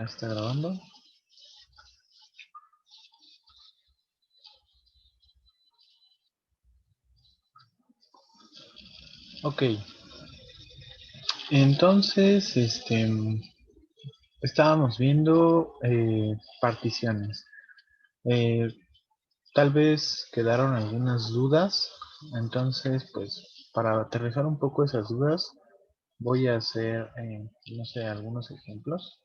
¿Está grabando? Ok, entonces, estábamos viendo particiones. Eh, Tal vez quedaron algunas dudas, entonces, pues, para aterrizar un poco esas dudas, voy a hacer, no sé, algunos ejemplos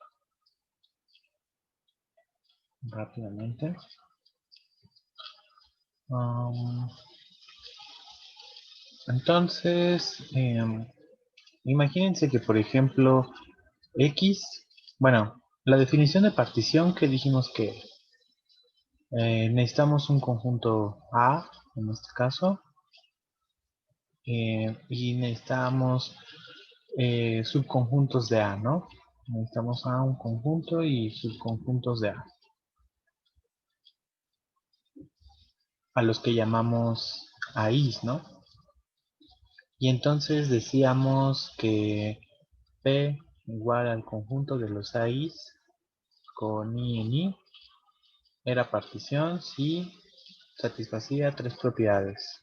rápidamente. Um, entonces, imagínense que, por ejemplo, X, bueno, la definición de partición que dijimos que necesitamos un conjunto A, en este caso, y necesitamos subconjuntos de A, ¿no? Necesitamos A un conjunto y subconjuntos de a los que llamamos A's, ¿no? Y entonces decíamos que P igual al conjunto de los A's con I en I era partición si satisfacía tres propiedades.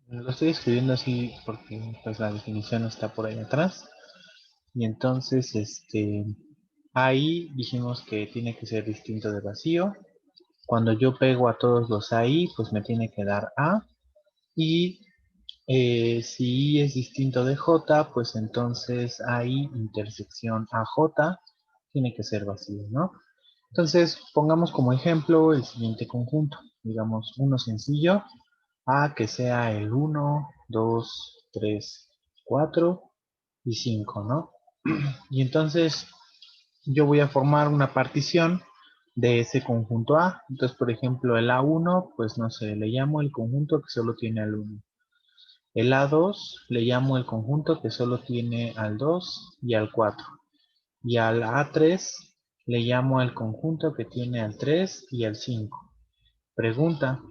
Lo estoy escribiendo así porque pues la definición está por ahí atrás. Y entonces, ahí dijimos que tiene que ser distinto de vacío. Cuando yo pego a todos los ahí, pues me tiene que dar A. Y si I es distinto de J, pues entonces ahí intersección AJ tiene que ser vacío, ¿no? Entonces, pongamos como ejemplo el siguiente conjunto. Digamos, uno sencillo, A que sea el 1, 2, 3, 4 y 5, ¿no? Y entonces yo voy a formar una partición de ese conjunto A. Entonces, por ejemplo, el A1, pues no sé, le llamo el conjunto que solo tiene al 1. El A2 le llamo el conjunto que solo tiene al 2 y al 4. Y al A3 le llamo el conjunto que tiene al 3 y al 5. Pregunta,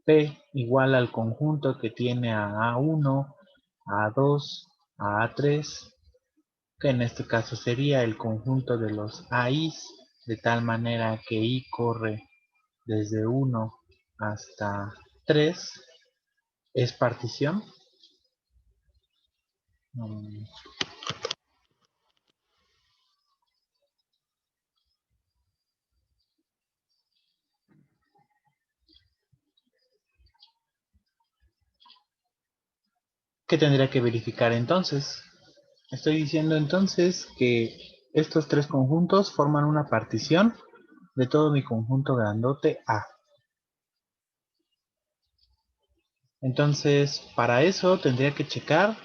P igual al conjunto que tiene a A1, a A2, a A3, que en este caso sería el conjunto de los AIs, de tal manera que I corre desde 1 hasta 3, es partición. Mm, ¿Qué tendría que verificar entonces? Estoy diciendo entonces que estos tres conjuntos forman una partición de todo mi conjunto grandote A. Entonces, para eso tendría que checar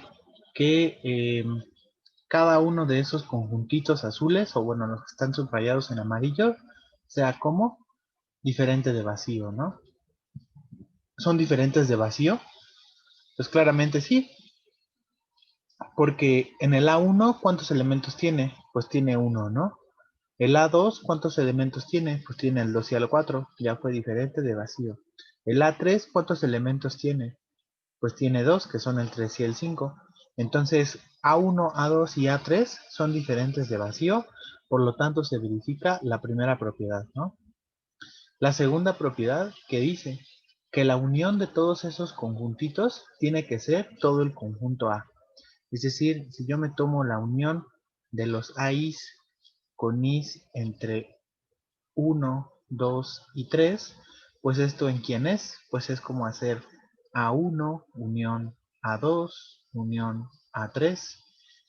que cada uno de esos conjuntitos azules, o bueno, los que están subrayados en amarillo, sea como diferente de vacío, ¿no? ¿Son diferentes de vacío? Pues claramente sí, porque en el A1, ¿cuántos elementos tiene? Pues tiene uno, ¿no? El A2, ¿cuántos elementos tiene? Pues tiene el 2 y el 4, ya fue diferente de vacío. El A3, ¿cuántos elementos tiene? Pues tiene 2, que son el 3 y el 5. Entonces, A1, A2 y A3 son diferentes de vacío, por lo tanto se verifica la primera propiedad, ¿no? La segunda propiedad que dice que la unión de todos esos conjuntitos tiene que ser todo el conjunto A. Es decir, si yo me tomo la unión de los A's con I's entre 1, 2 y 3, pues esto en quién es, pues es como hacer A1 unión A2 unión A3,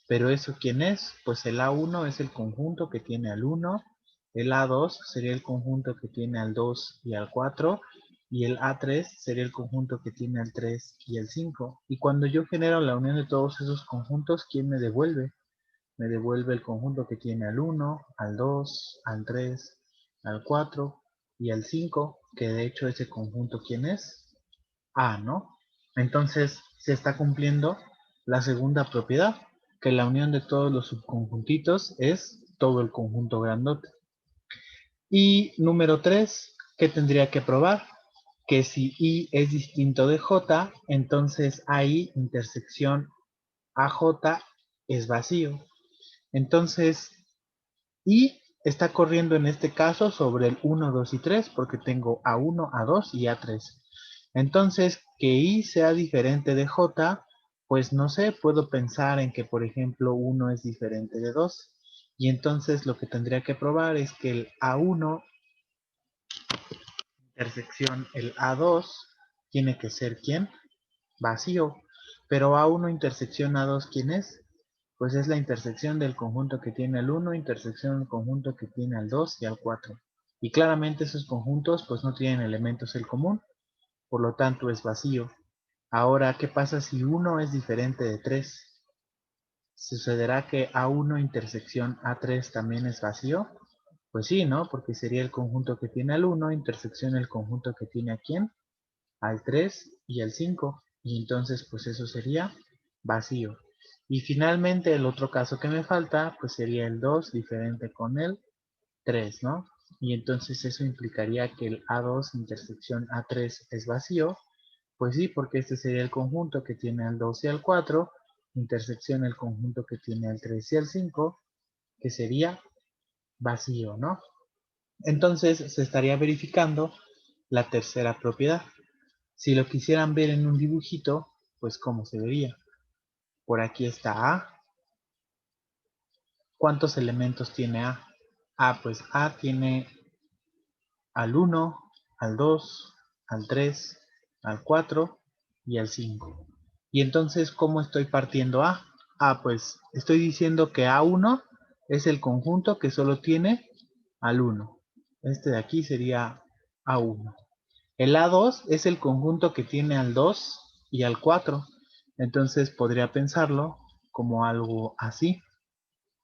pero eso quién es, pues el A1 es el conjunto que tiene al 1, el A2 sería el conjunto que tiene al 2 y al 4, y el A3 sería el conjunto que tiene al 3 y al 5. Y cuando yo genero la unión de todos esos conjuntos, ¿quién me devuelve? Me devuelve el conjunto que tiene al 1, al 2, al 3, al 4 y al 5, que de hecho ese conjunto, ¿quién es? A, ¿no? Entonces se está cumpliendo la segunda propiedad, que la unión de todos los subconjuntitos es todo el conjunto grandote. Y número 3, ¿qué tendría que probar? Que si I es distinto de J, entonces AI intersección AJ es vacío. Entonces, y está corriendo en este caso sobre el 1, 2 y 3 porque tengo A1, A2 y A3. Entonces, que I sea diferente de J, pues no sé, puedo pensar en que, por ejemplo, 1 es diferente de 2. Y entonces lo que tendría que probar es que el A1 intersección el A2 tiene que ser ¿quién? Vacío. Pero A1 intersección A2, ¿quién es? Pues es la intersección del conjunto que tiene el 1, intersección del conjunto que tiene al 2 y al 4. Y claramente esos conjuntos pues no tienen elementos en común, por lo tanto es vacío. Ahora, ¿qué pasa si 1 es diferente de 3? ¿Sucederá que A1 intersección A3 también es vacío? Pues sí, ¿no? Porque sería el conjunto que tiene al 1, intersección el conjunto que tiene a quién, al 3 y al 5. Y entonces pues eso sería vacío. Y finalmente el otro caso que me falta pues sería el 2 diferente con el 3, ¿no? Y entonces eso implicaría que el A2 intersección A3 es vacío. Pues sí, porque este sería el conjunto que tiene al 2 y al 4, intersección el conjunto que tiene al 3 y al 5, que sería vacío, ¿no? Entonces se estaría verificando la tercera propiedad. Si lo quisieran ver en un dibujito, pues ¿cómo se vería? Por aquí está A. ¿Cuántos elementos tiene A? Pues A tiene al 1, al 2, al 3, al 4 y al 5. Y entonces, ¿cómo estoy partiendo A? Pues estoy diciendo que A1 es el conjunto que solo tiene al 1. Este de aquí sería A1. El A2 es el conjunto que tiene al 2 y al 4. Entonces podría pensarlo como algo así,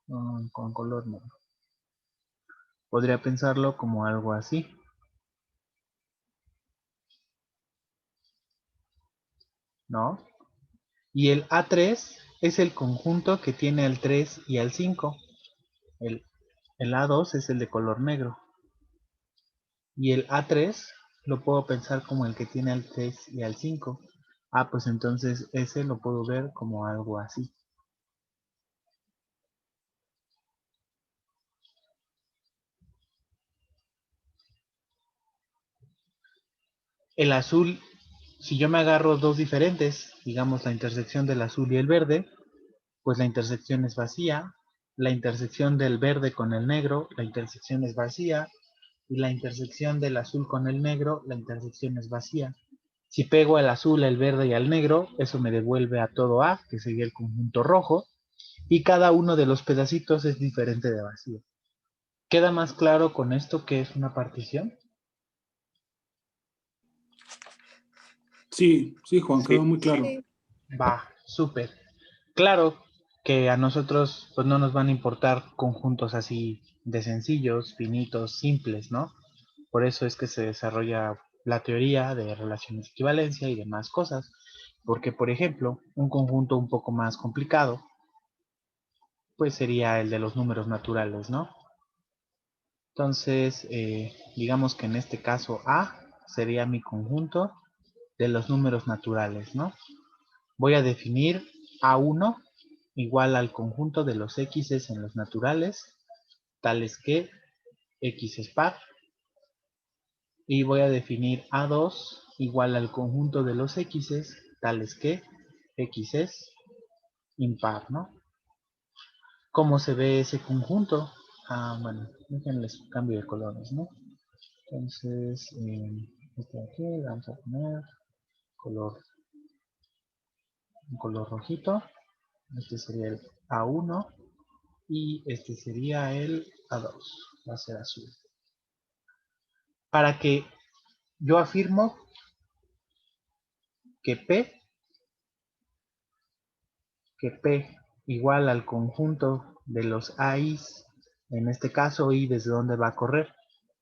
con color negro. Podría pensarlo como algo así, ¿no? Y el A3 es el conjunto que tiene al 3 y al 5. El, el A2 es el de color negro. Y el A3 lo puedo pensar como el que tiene al 3 y al 5. Pues entonces ese lo puedo ver como algo así. El azul, si yo me agarro dos diferentes, digamos la intersección del azul y el verde, pues la intersección es vacía. La intersección del verde con el negro, la intersección es vacía. Y la intersección del azul con el negro, la intersección es vacía. Si pego el azul, el verde y el negro, eso me devuelve a todo A, que sería el conjunto rojo, y cada uno de los pedacitos es diferente de vacío. ¿Queda más claro con esto que es una partición? Sí, sí, Juan, quedó Sí. muy claro. Sí. Va, súper. Claro que a nosotros pues no nos van a importar conjuntos así de sencillos, finitos, simples, ¿no? Por eso es que se desarrolla la teoría de relaciones de equivalencia y demás cosas. Porque, por ejemplo, un conjunto un poco más complicado, pues sería el de los números naturales, ¿no? Entonces, digamos que en este caso A sería mi conjunto de los números naturales, ¿no? Voy a definir A1 igual al conjunto de los X's en los naturales, tales que X es par. Y voy a definir A2 igual al conjunto de los X's, tales que X es impar, ¿no? ¿Cómo se ve ese conjunto? Bueno, déjenles cambio de colores, ¿no? Entonces, este de aquí le vamos a poner color, un color rojito. Este sería el A1 y este sería el A2. Va a ser azul. Para que yo afirmo que P igual al conjunto de los AIs, en este caso I desde dónde va a correr,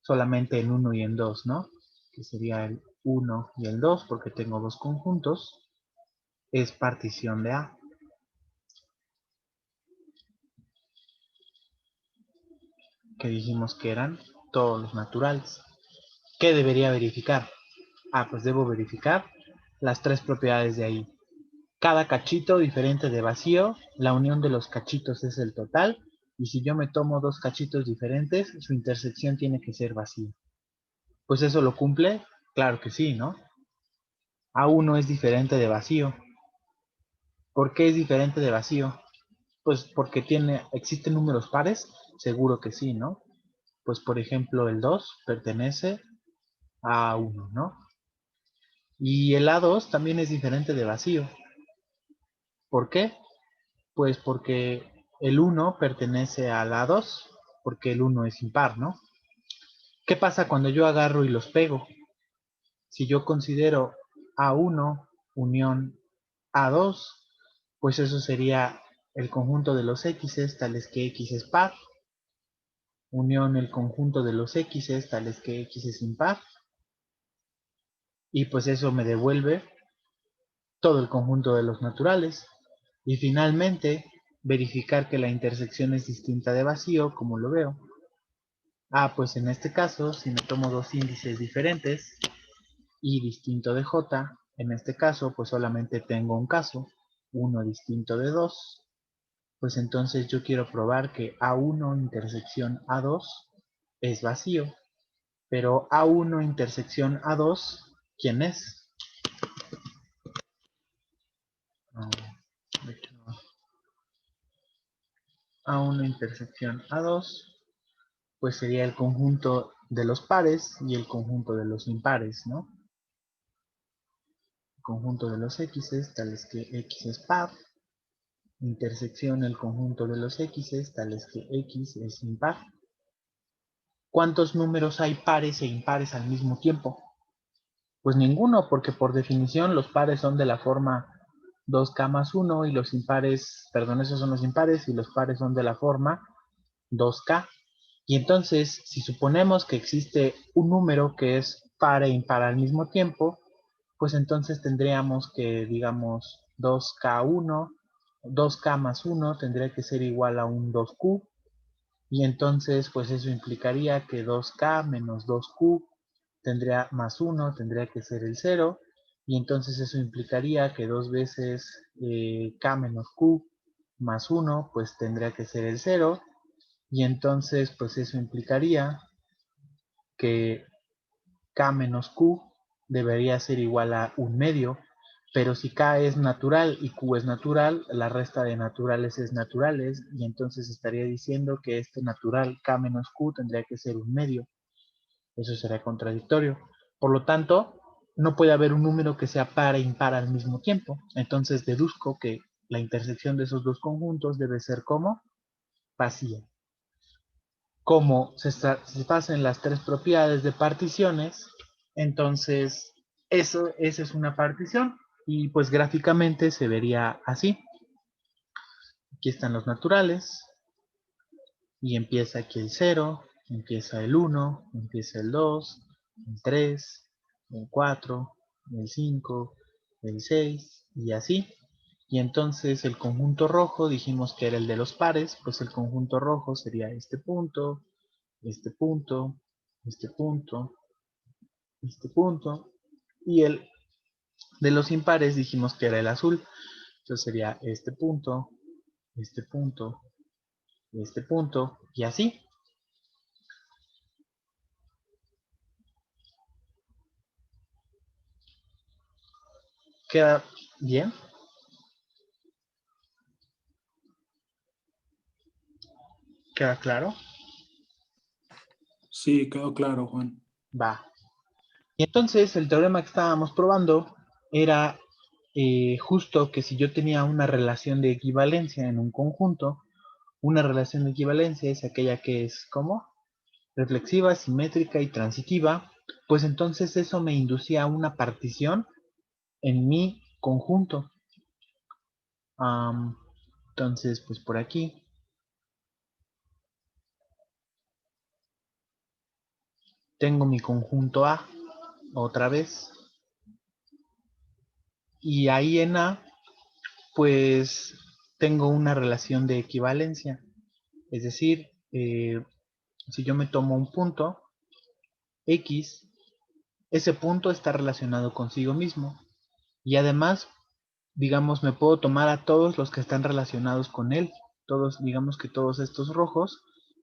solamente en 1 y en 2, ¿no? Que sería el 1 y el 2 porque tengo dos conjuntos, es partición de A. Que dijimos que eran todos los naturales. ¿Qué debería verificar? Pues debo verificar las tres propiedades de ahí. Cada cachito diferente de vacío, la unión de los cachitos es el total, Y si yo me tomo dos cachitos diferentes, su intersección tiene que ser vacía. Pues eso lo cumple, claro que sí, ¿no? A1 es diferente de vacío. ¿Por qué es diferente de vacío? Pues porque ¿existen números pares? Seguro que sí, ¿no? Pues por ejemplo el 2 pertenece a A1, ¿no? Y el A2 también es diferente de vacío. ¿Por qué? Pues porque el 1 pertenece al A2, porque el 1 es impar, ¿no? ¿Qué pasa cuando yo agarro y los pego? Si yo considero A1 unión A2, pues eso sería el conjunto de los X's tales que X es par, unión el conjunto de los X's tales que X es impar, y pues eso me devuelve todo el conjunto de los naturales. Y finalmente, verificar que la intersección es distinta de vacío, como lo veo. Pues en este caso, si me tomo dos índices diferentes, y distinto de j, en este caso, pues solamente tengo un caso, uno distinto de 2, pues entonces yo quiero probar que A1 intersección A2 es vacío, pero A1 intersección A2, ¿quién es? De hecho, A1 intersección A2, pues sería el conjunto de los pares y el conjunto de los impares, ¿no? El conjunto de los x's, tales que x es par, intersección el conjunto de los x's, tales que x es impar. ¿Cuántos números hay pares e impares al mismo tiempo? Pues ninguno, porque por definición los pares son de la forma 2k más 1 y los impares, perdón, esos son los impares y los pares son de la forma 2k. Y entonces, si suponemos que existe un número que es par e impar al mismo tiempo, pues entonces tendríamos que, digamos, 2k1, 2k más 1 tendría que ser igual a un 2q, y entonces pues eso implicaría que 2k menos 2q tendría más 1, tendría que ser el 0, y entonces eso implicaría que 2 veces k menos q más 1 pues tendría que ser el 0, y entonces pues eso implicaría que k menos q debería ser igual a un medio, pero si k es natural y q es natural, la resta de naturales es naturales, y entonces estaría diciendo que este natural k menos q tendría que ser un medio. Eso será contradictorio. Por lo tanto, no puede haber un número que sea par e impar al mismo tiempo. Entonces deduzco que la intersección de esos dos conjuntos debe ser como vacía. Como se satisfacen las tres propiedades de particiones, entonces esa es una partición, y pues gráficamente se vería así. Aquí están los naturales, y empieza aquí el 0, empieza el 1, empieza el 2, el 3, el 4, el 5, el 6, y así. Y entonces el conjunto rojo dijimos que era el de los pares, pues el conjunto rojo sería este punto, este punto, este punto, este punto, y el de los impares dijimos que era el azul. Entonces sería este punto, este punto, este punto, y así. ¿Queda bien? ¿Queda claro? Sí, quedó claro, Juan. Va. Y entonces el teorema que estábamos probando era justo que si yo tenía una relación de equivalencia en un conjunto, una relación de equivalencia es aquella que es ¿cómo? Reflexiva, simétrica y transitiva, pues entonces eso me inducía a una partición en mi conjunto. Entonces, pues por aquí tengo mi conjunto A otra vez, y ahí en A pues tengo una relación de equivalencia, es decir, si yo me tomo un punto X, ese punto está relacionado consigo mismo, y además, digamos, me puedo tomar a todos los que están relacionados con él, Todos, digamos que todos estos rojos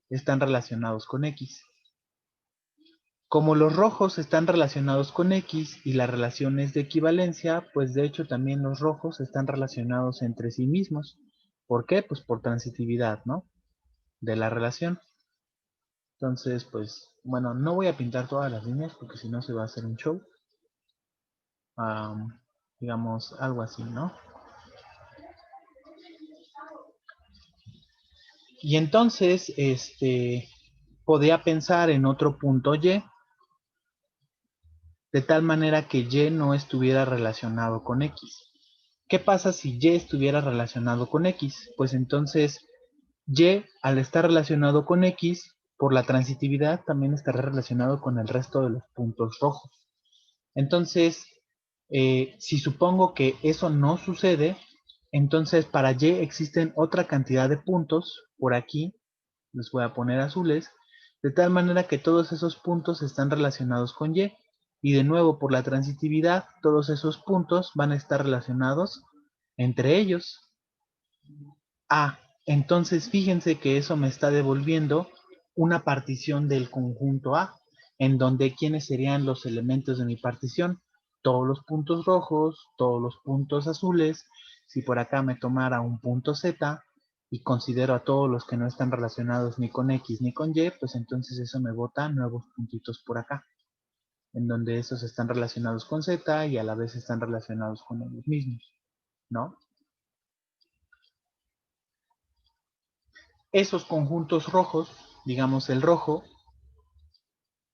están relacionados con X. Como los rojos están relacionados con X y la relación es de equivalencia, pues de hecho también los rojos están relacionados entre sí mismos. ¿Por qué? Pues por transitividad, ¿no? De la relación. Entonces, pues, bueno, no voy a pintar todas las líneas porque si no se va a hacer un show. Digamos, algo así, ¿no? Y entonces, podría pensar en otro punto Y, de tal manera que Y no estuviera relacionado con X. ¿Qué pasa si Y estuviera relacionado con X? Pues entonces Y, al estar relacionado con X, por la transitividad, también estará relacionado con el resto de los puntos rojos. Entonces, si supongo que eso no sucede, entonces para Y existen otra cantidad de puntos por aquí, les voy a poner azules, de tal manera que todos esos puntos están relacionados con Y. Y de nuevo, por la transitividad, todos esos puntos van a estar relacionados entre ellos. Entonces fíjense que eso me está devolviendo una partición del conjunto A, en donde ¿quiénes serían los elementos de mi partición? Todos los puntos rojos, todos los puntos azules. Si por acá me tomara un punto Z y considero a todos los que no están relacionados ni con X ni con Y, pues entonces eso me bota nuevos puntitos por acá, en donde esos están relacionados con Z y a la vez están relacionados con ellos mismos, ¿no? Esos conjuntos rojos, digamos el rojo,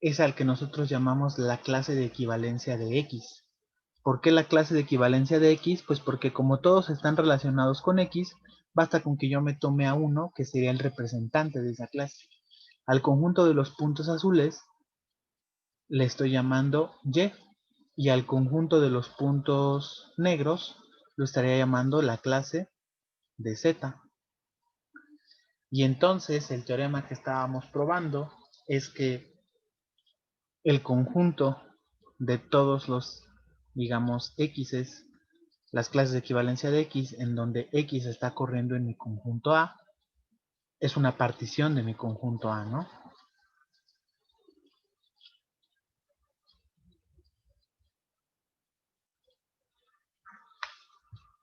es al que nosotros llamamos la clase de equivalencia de X. ¿Por qué la clase de equivalencia de X? Pues porque como todos están relacionados con X, basta con que yo me tome a uno, que sería el representante de esa clase. Al conjunto de los puntos azules le estoy llamando Y, y al conjunto de los puntos negros lo estaría llamando la clase de Z. Y entonces el teorema que estábamos probando es que el conjunto de todos los, digamos, x's, las clases de equivalencia de x, en donde x está corriendo en mi conjunto A, es una partición de mi conjunto A, ¿no?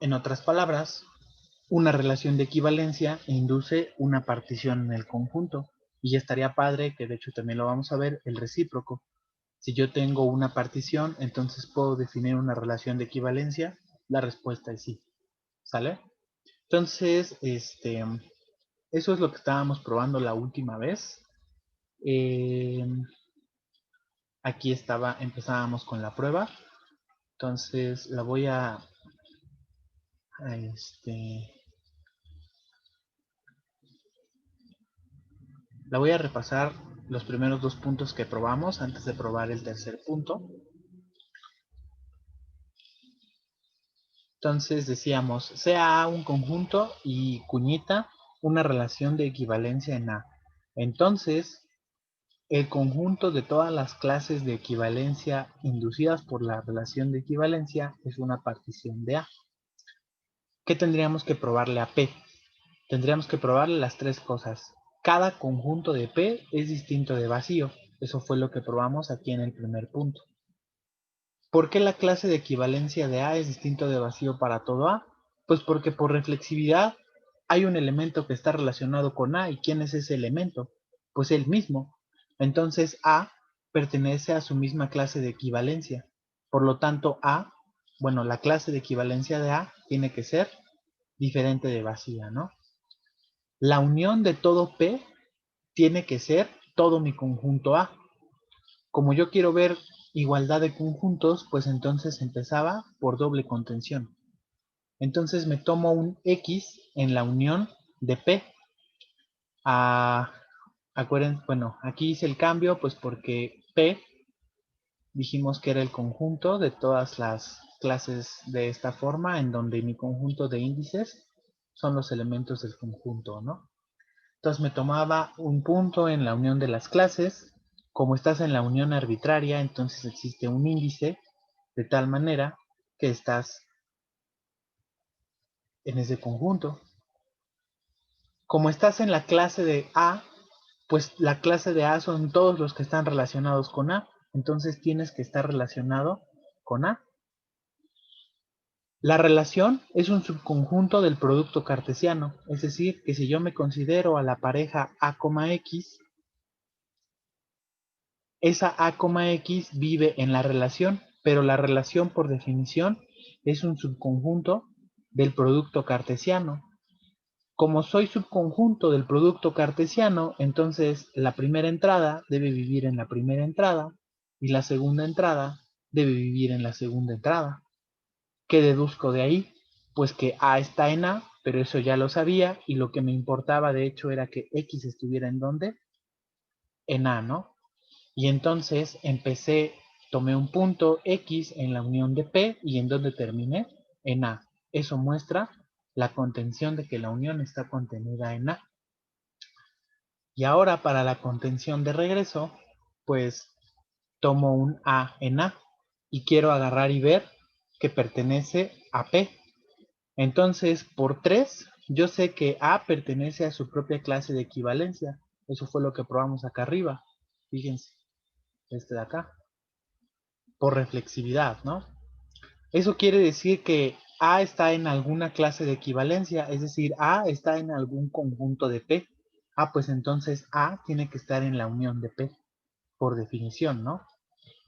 En otras palabras, una relación de equivalencia induce una partición en el conjunto. Y estaría padre, que de hecho también lo vamos a ver, el recíproco. Si yo tengo una partición, entonces puedo definir una relación de equivalencia. La respuesta es sí. ¿Sale? Entonces, eso es lo que estábamos probando la última vez. Aquí empezábamos con la prueba. Entonces la voy a repasar los primeros dos puntos que probamos antes de probar el tercer punto. Entonces decíamos, sea A un conjunto y cuñita una relación de equivalencia en A. Entonces, el conjunto de todas las clases de equivalencia inducidas por la relación de equivalencia es una partición de A. ¿Qué tendríamos que probarle a P? Tendríamos que probarle las tres cosas. Cada conjunto de P es distinto de vacío. Eso fue lo que probamos aquí en el primer punto. ¿Por qué la clase de equivalencia de A es distinto de vacío para todo A? Pues porque por reflexividad hay un elemento que está relacionado con A. ¿Y quién es ese elemento? Pues el mismo. Entonces A pertenece a su misma clase de equivalencia. Por lo tanto la clase de equivalencia de A tiene que ser diferente de vacía, ¿no? La unión de todo P tiene que ser todo mi conjunto A. Como yo quiero ver igualdad de conjuntos, pues entonces empezaba por doble contención. Entonces me tomo un X en la unión de P. Acuérdense, bueno, aquí hice el cambio pues porque P dijimos que era el conjunto de todas las clases de esta forma, en donde mi conjunto de índices son los elementos del conjunto, ¿no? Entonces me tomaba un punto en la unión de las clases. Como estás en la unión arbitraria, entonces existe un índice de tal manera que estás en ese conjunto. Como estás en la clase de A, pues la clase de A son todos los que están relacionados con A. Entonces tienes que estar relacionado con A. La relación es un subconjunto del producto cartesiano, es decir, que si yo me considero a la pareja A, X, esa A, X vive en la relación, pero la relación por definición es un subconjunto del producto cartesiano. Como soy subconjunto del producto cartesiano, entonces la primera entrada debe vivir en la primera entrada y la segunda entrada debe vivir en la segunda entrada. ¿Qué deduzco de ahí? Pues que A está en A, pero eso ya lo sabía y lo que me importaba de hecho era que X estuviera en ¿dónde? En A, ¿no? Y entonces tomé un punto X en la unión de P y ¿en dónde terminé? En A. Eso muestra la contención de que la unión está contenida en A. Y ahora para la contención de regreso, pues tomo un A en A y quiero agarrar y ver que pertenece a P. Entonces, por 3, yo sé que A pertenece a su propia clase de equivalencia. Eso fue lo que probamos acá arriba. Fíjense, este de acá. Por reflexividad, ¿no? Eso quiere decir que A está en alguna clase de equivalencia, es decir, A está en algún conjunto de P. Ah, pues entonces A tiene que estar en la unión de P, por definición, ¿no?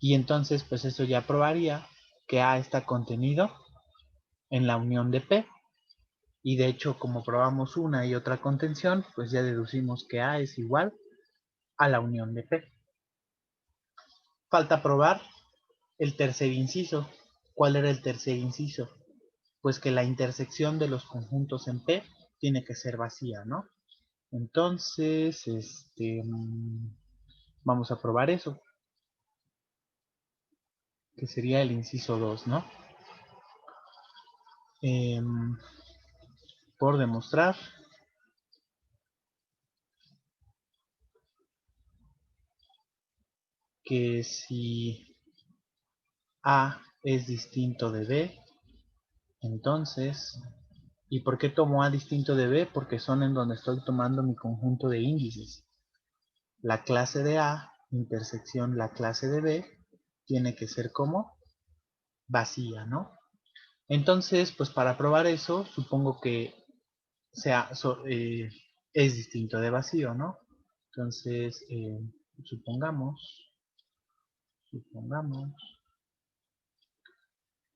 Y entonces, pues eso ya probaría que A está contenido en la unión de P. Y de hecho, como probamos una y otra contención, pues ya deducimos que A es igual a la unión de P. Falta probar el tercer inciso. ¿Cuál era el tercer inciso? Pues que la intersección de los conjuntos en P tiene que ser vacía, ¿no? Entonces, vamos a probar eso, que sería el inciso 2, ¿no? Por demostrar que si A es distinto de B, entonces, ¿y por qué tomo A distinto de B? Porque son en donde estoy tomando mi conjunto de índices. La clase de A, intersección la clase de B, tiene que ser como vacía, ¿no? Entonces, pues para probar eso, supongo que es distinto de vacío, ¿no? Entonces, supongamos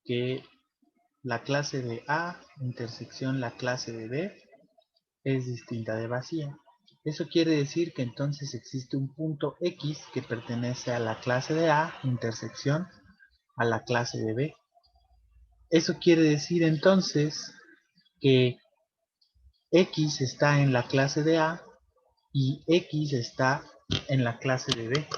que la clase de A intersección la clase de B es distinta de vacía. Eso quiere decir que entonces existe un punto X que pertenece a la clase de A intersección a la clase de B. Eso quiere decir entonces que X está en la clase de A y X está en la clase de B.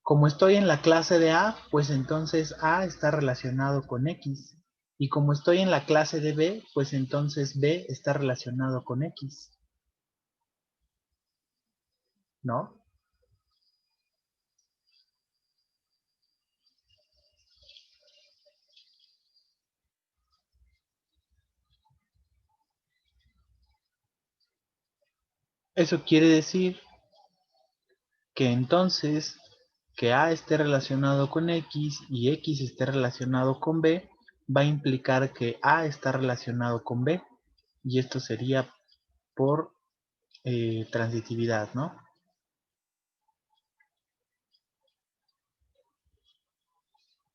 Como estoy en la clase de A, pues entonces A está relacionado con X. Y como estoy en la clase de B, pues entonces B está relacionado con X. ¿No? Eso quiere decir que entonces que A esté relacionado con X y X esté relacionado con B va a implicar que A está relacionado con B y esto sería por transitividad, ¿no?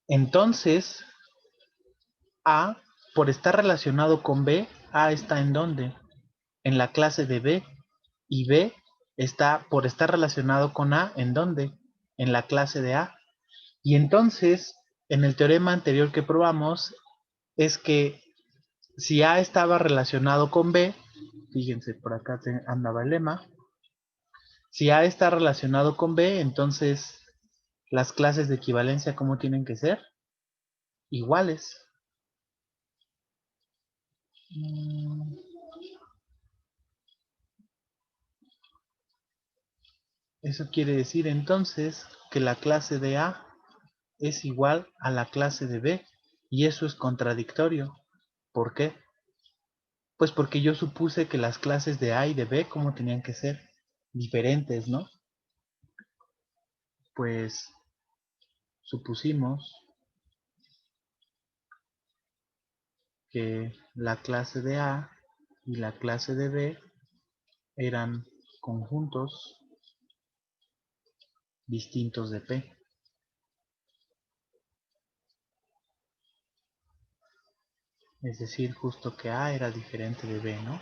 Entonces A, por estar relacionado con B, A está ¿en dónde? En la clase de B y B está por estar relacionado con A ¿en dónde? En la clase de A. Y entonces, en el teorema anterior que probamos, es que si A estaba relacionado con B, fíjense, por acá andaba el lema, si A está relacionado con B, entonces las clases de equivalencia, ¿cómo tienen que ser? Iguales. Eso quiere decir entonces que la clase de A es igual a la clase de B. Y eso es contradictorio. ¿Por qué? Pues porque yo supuse que las clases de A y de B, ¿cómo tenían que ser? Diferentes, ¿no? Pues supusimos que la clase de A y la clase de B eran conjuntos distintos de P. Es decir, justo que A era diferente de B, ¿no?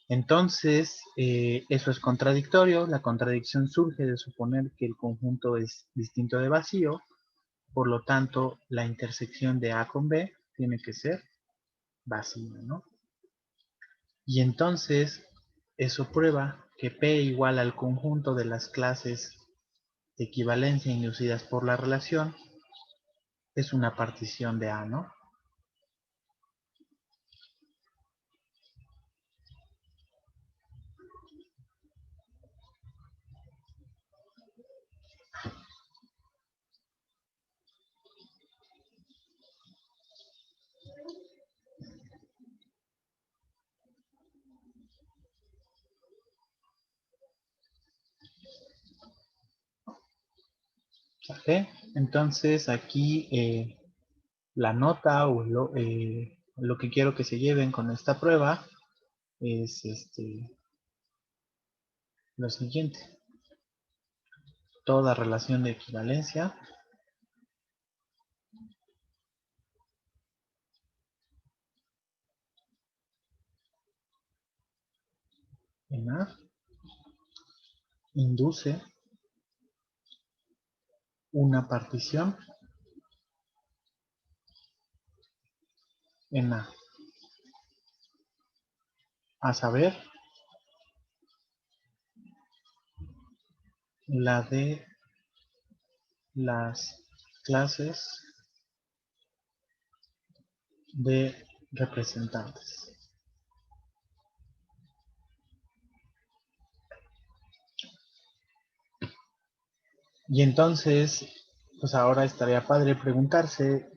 Entonces, eso es contradictorio. La contradicción surge de suponer que el conjunto es distinto de vacío. Por lo tanto, la intersección de A con B tiene que ser vacío, ¿no? Y entonces, eso prueba que P igual al conjunto de las clases de equivalencia inducidas por la relación es una partición de A, ¿no? ¿Vale? Entonces, aquí la nota o lo que quiero que se lleven con esta prueba es lo siguiente. Toda relación de equivalencia en A induce una partición en A. A saber, la de las clases de representantes. Y entonces, pues ahora estaría padre preguntarse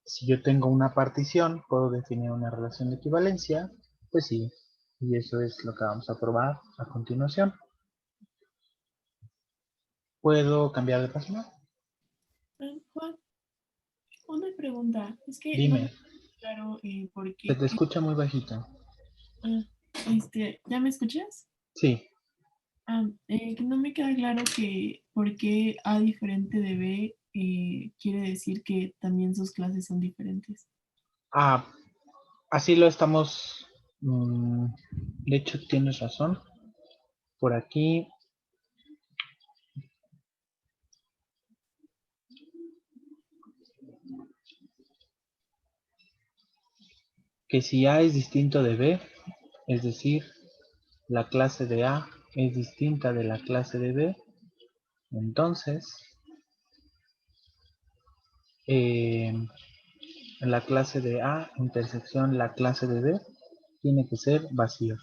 si yo tengo una partición, ¿puedo definir una relación de equivalencia? Pues sí, y eso es lo que vamos a probar a continuación. ¿Puedo cambiar de página? Juan, una pregunta. Es que no me Dime, queda claro por se qué. te escucha muy bajito. Ah, ¿Ya me escuchas? Sí. Que no me queda claro que por qué A diferente de B quiere decir que también sus clases son diferentes. Ah, así lo estamos. De hecho, tienes razón. Por aquí, que si A es distinto de B, es decir, la clase de A es distinta de la clase de B, entonces eh, la clase de A intersección la clase de B tiene que ser vacío.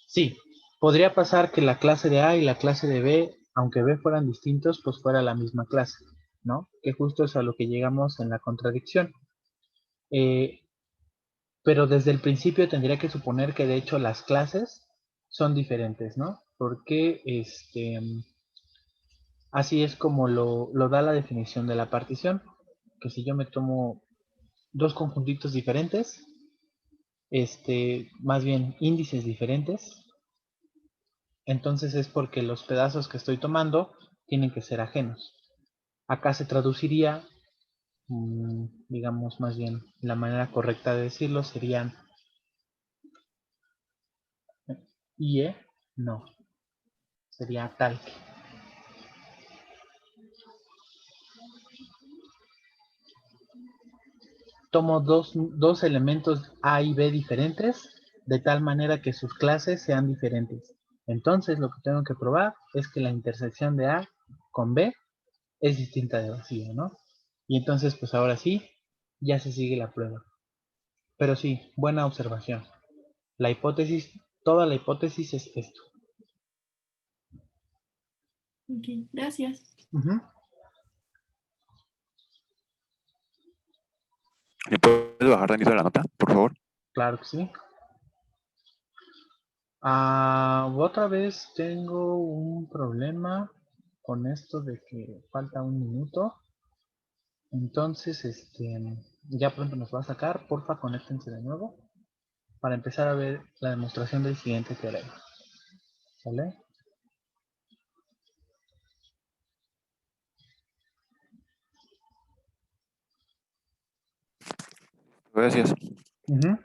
Sí, podría pasar que la clase de A y la clase de B, aunque B fueran distintos, pues fuera la misma clase, ¿no? Que justo es a lo que llegamos en la contradicción. Eh, pero desde el principio tendría que suponer que de hecho las clases son diferentes, ¿no? Porque así es como lo da la definición de la partición, que si yo me tomo dos conjuntitos diferentes, más bien índices diferentes, entonces es porque los pedazos que estoy tomando tienen que ser ajenos. Acá se traduciría, digamos más bien, la manera correcta de decirlo serían IE, no, sería tal. Tomo dos elementos A y B diferentes de tal manera que sus clases sean diferentes. Entonces lo que tengo que probar es que la intersección de A con B es distinta de vacío, ¿no? Y entonces pues ahora sí, ya se sigue la prueba. Pero sí, buena observación. La hipótesis, toda la hipótesis es esto. Ok, gracias. Uh -huh. ¿Me puedes bajar tantito la nota, por favor? Claro que sí. Otra vez tengo un problema con esto de que falta un minuto. Entonces, ya pronto nos va a sacar. Porfa, conéctense de nuevo para empezar a ver la demostración del siguiente teorema. ¿Sale? Gracias. Ujú.